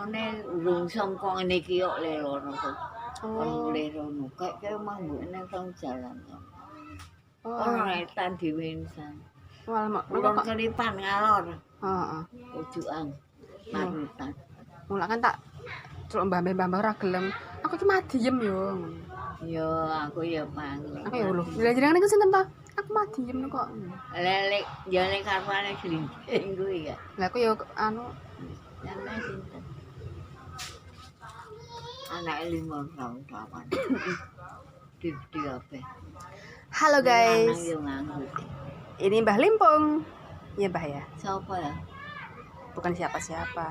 Ngene urung sangka ngene iki kok lerono kok. Oh. Lerono kayak mah mbok nang tong jalan. Oh. Ora etan dhewe insan. Malah mak Ulun kok. keripan ngalor. Heeh. Ujukan. Maritan. Mula kan tak celuk mbah-mbah ora gelem. Aku cuma diem yo. Yo aku ya panggil. Aku ya lho. Lah jenengan niku sinten to? Aku mah diem kok. Lelek jane karwane glinding kuwi ya. Lah aku ya anu Namanya sinten? Anake 5 tahun kawan. Di apa? Halo guys. Yo nganggur. Ini Mbah Limpung. Iya Mbah ya. Siapa ya? Bukan siapa-siapa.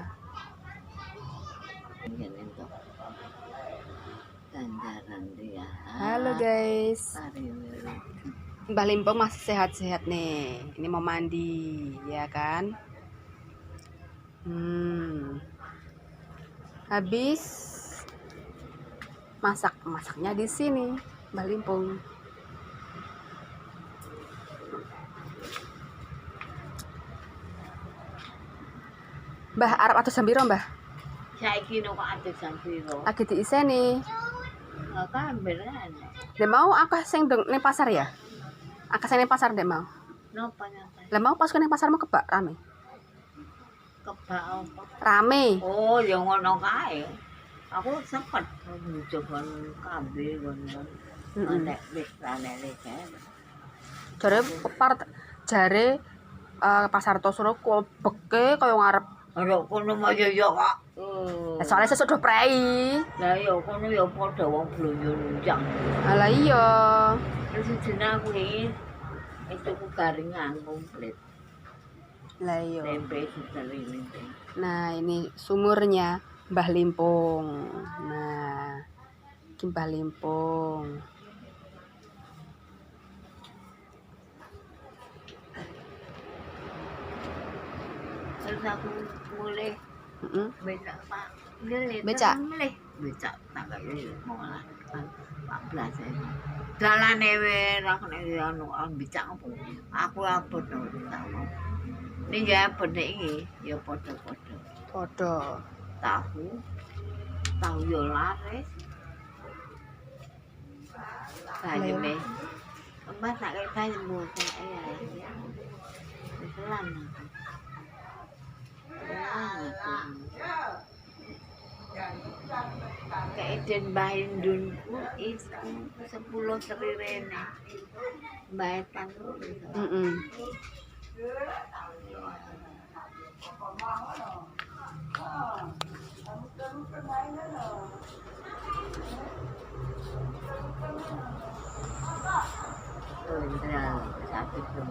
Ngene to. Gandaran dia. Halo guys. Mbah Limpung masih sehat-sehat nih. Ini mau mandi, ya kan? Habis masaknya di sini, Mbah Limpung. Mbah arep atus jam piro, Mbah? Saiki kok atus jam piro? Lagi diiseni. Kan beneran. Dek mau akeh sing ning pasar ya? Akeh sing ning pasar dek mau. Napa napa? Lah mau pas ning pasar mau kebak rame. Kebak apa? Rame. Oh, ya ngono kae. Aku sempet njogon kambe ngono. Nek wis ranele kae. Jare pasar Tosuro kobeke kaya ngarep. Ora kono mah yo kok. Soalnya sesuk do prei. Lah ya kono ya padha wong blonjo nunjang. Lah iya. Terus jeneng kuwi itu ku garingan komplit. Lah iya. Tempe ini. Nah, ini sumurnya Mbah Limpung. Nah, iki Mbah Limpung. Terus aku mulai becak Pak. Becak. Becak tak kaya malah 14 ya. Dalane ora kene anu becak opo. Aku abot sama. Ning ya benek iki ya padha-padha. Padha. Tahu yo laris. Kayane. Mbak tak kaya bayi mboten ya. Pelan. Kayak den Bahindunku itu 10 trirene. Baetan. Sakit dong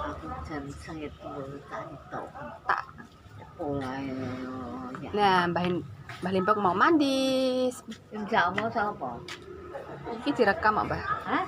aku jam sengit tak nah Mbah Limpung mau mandi. Njak mau sapa? Iki direkam Mbah. Hah?